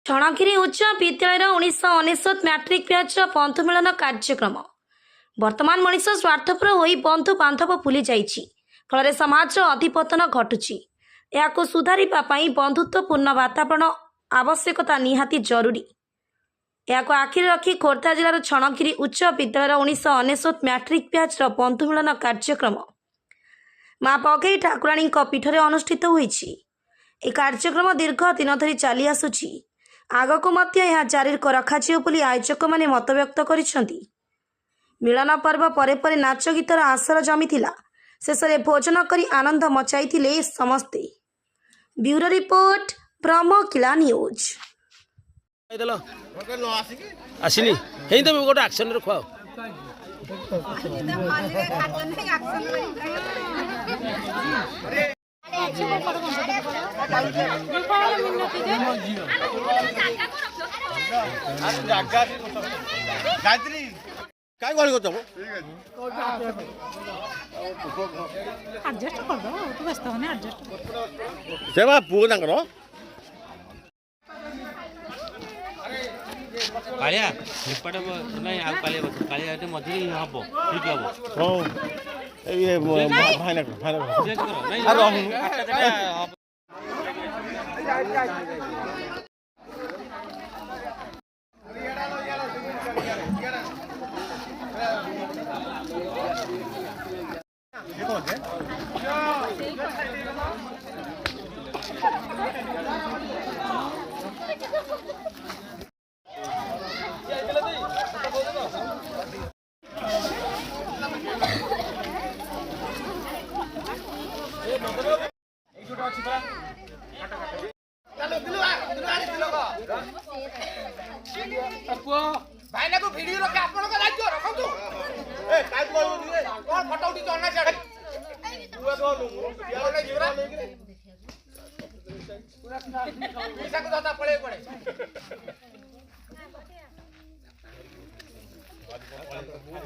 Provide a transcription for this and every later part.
ଛଣଗିରି ଉଚ୍ଚ ବିଦ୍ୟାଳୟର 1999 ମ୍ୟାଟ୍ରିକ୍ ବ୍ୟାଚ୍ର ବନ୍ଧୁ ମିଳନ କାର୍ଯ୍ୟକ୍ରମ। ବର୍ତ୍ତମାନ ମଣିଷ ସ୍ୱାର୍ଥପର ହୋଇ ବନ୍ଧୁ ବାନ୍ଧବ ଭୁଲି ଯାଇଛି, ଫଳରେ ସମାଜର ଅଧିପତନ ଘଟୁଛି। ଏହାକୁ ସୁଧାରିବା ପାଇଁ ବନ୍ଧୁତ୍ୱପୂର୍ଣ୍ଣ ବାତାବରଣ ଆବଶ୍ୟକତା ନିହାତି ଜରୁରୀ। ଏହାକୁ ଆଖିରେ ରଖି ଖୋର୍ଦ୍ଧା ଜିଲ୍ଲାର ଛଣଗିରି ଉଚ୍ଚ ବିଦ୍ୟାଳୟର 1999 ମ୍ୟାଟ୍ରିକ୍ ବ୍ୟାଚ୍ର ବନ୍ଧୁ ମିଳନ କାର୍ଯ୍ୟକ୍ରମ ମା ବଘେଇ ଠାକୁରାଣୀଙ୍କ ପୀଠରେ ଅନୁଷ୍ଠିତ ହୋଇଛି। ଏହି କାର୍ଯ୍ୟକ୍ରମ ଦୀର୍ଘ ଦିନ ଧରି ଚାଲି ଆସୁଛି। ଆଗକୁ ମଧ୍ୟ ଏହା ଜାରି ରଖାଯିବ ବୋଲି ଆୟୋଜକମାନେ ମତବ୍ୟକ୍ତ କରିଛନ୍ତି। ମିଳନ ପର୍ବ ପରେ ପରେ ନାଚ ଗୀତର ଆସର ଜମିଥିଲା। ଶେଷରେ ଭୋଜନ କରି ଆନନ୍ଦ ମଚାଇଥିଲେ ସମସ୍ତେ। ବ୍ୟୁରୋ ରିପୋର୍ଟ, ବ୍ରହ୍ମକିଲା ନ୍ୟୁଜ୍। ଆସିନି ହେଇଦେବି ଗୋଟେ ଆକ୍ସନରେ ଖୁଆଅ। କାଇଁ ଗଳି କରୁଛ ସେ ବା ପୁଅ ତାଙ୍କର କାଳିଆ ଏପଟେ ନାଇଁ ଆଉ କାଳିଆ କାଳିଆ ଏଠି ମଝିରେ ହବ ଠିକ ହବ। ହଁ ଏଇ ଭାଇନା भाईना को वीडियो रखे आपण का राज्य रखंतु ए काई बोलू दिए कोन फोटो उठी चलना छाड़ पूरा तो यार नहीं जुरा पैसा को दादा पड़े पड़े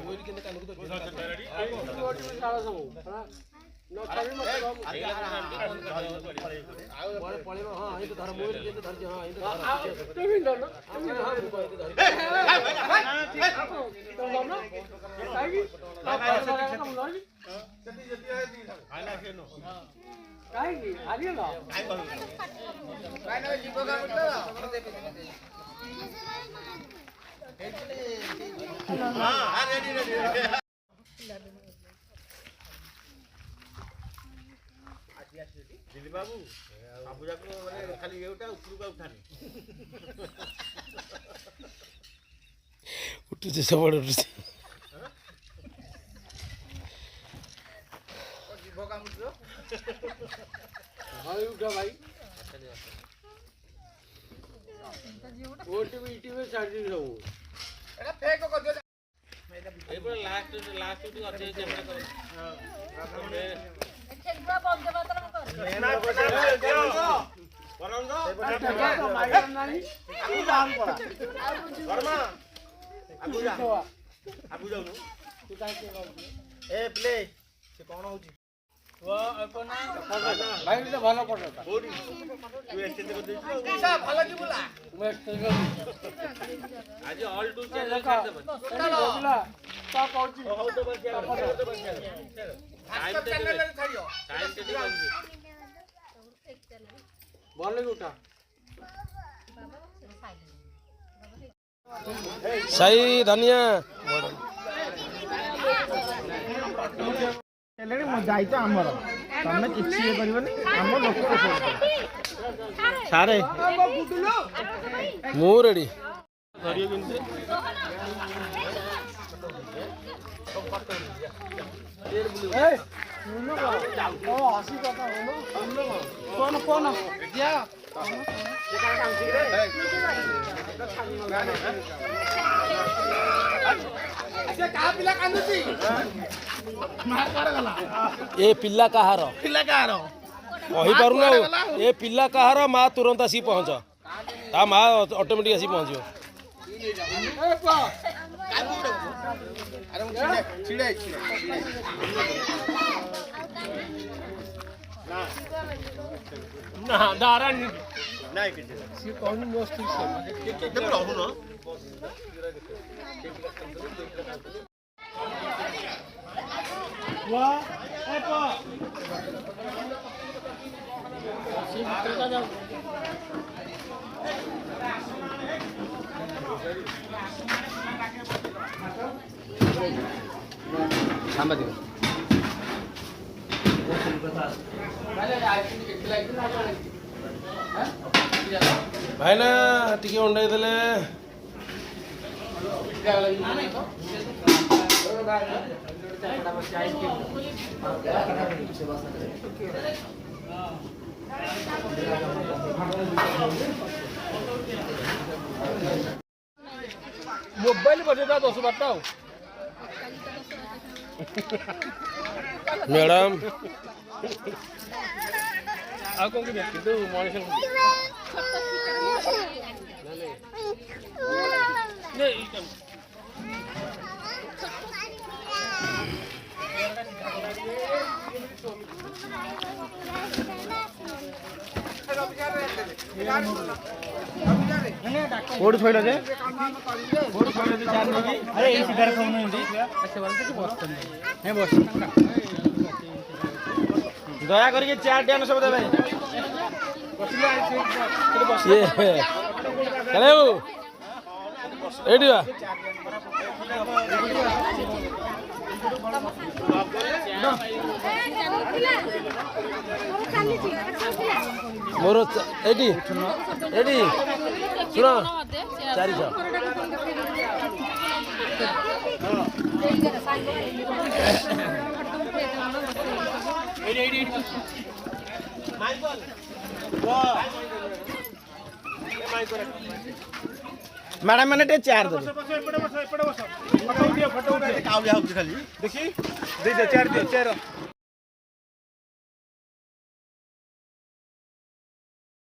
मोर के कान को तो साला सब न छाड़ी मत बड़े पड़े हां ये तो धर मोर के तो धर हां ये तो धर तो भी ना हां तो जानो काई काई आलियो ना काई ना जीव का मत हां रेडी दिली बाबू बाबू जाको माने खाली एटा उपरू का उठानी उठुছে सबड़ उठुছে जीव का मत भाई उठा भाई ओटीवी टीवी छाड़ दी सब एटा फेक कर दे ए पर लास्ट उठी अच्छे कैमरा करो। ना प्ले से कौन होची वो अपना भाई तो भलो पड़ता कोडी तू एक्सचेंज कर देछ पैसा भलो की बोला मैं एक्सचेंज कर आज ऑल टू चैनल कर दे चलो बोला का कहूची हो तो बस टाइम चैनल रे छाड़ियो टाइम टेडी कर बोले उठा ସାଇ ଧନିଆ ହେଲେଣି ମୋ ଦାୟିତ୍ୱ ଆମର ତମେ କିଛି ଇଏ କରିବନି ଆମ ଲୋକ ସାରେ ମୁଁ ରେଡି ए पिला कहार कही पारुना ए पिला कहार माँ तुरंत आसी पहुँच ता माँ ऑटोमेटिक आसी पहुँच ନା ଦାରା ନାଇଁ କିଛି ସିଏ କହୁନି ମୋ ସ୍ତ୍ରୀ କେତେ ରହୁନ ସାମ୍ବାଦିକ ଭାଇନା ଟିକେ ଅଣ୍ଡାଇ ଦେଲେ ମୋବାଇଲ ବଜେଇଦା 10-12ଟା ଆଉ ମ୍ୟାଡ଼ାମ ଆଉ କଣ କରିବା କିନ୍ତୁ ମଣିଷ କୋଉଠି ଥୋଇଲ ଯେ କୋଉଠି ଥୋଇଲ ଯେ ଚାର ନେଇକି ଆରେ ଏଇ ସିଧାରେ ଖାଉନାହାନ୍ତି ବସ ଦୟା କରିକି ଚାର ଟି ଆଣ ସବୁ ଦେବେ ଏଇଠି ବା ମୋର ଏଇଠି ଏଇଠି ଶୁଣ 400 मैडम मैंने टे चार दे ଫଟୋ ଉଠିବ ଖାଲି ଦେଖି ଦେ ଚାର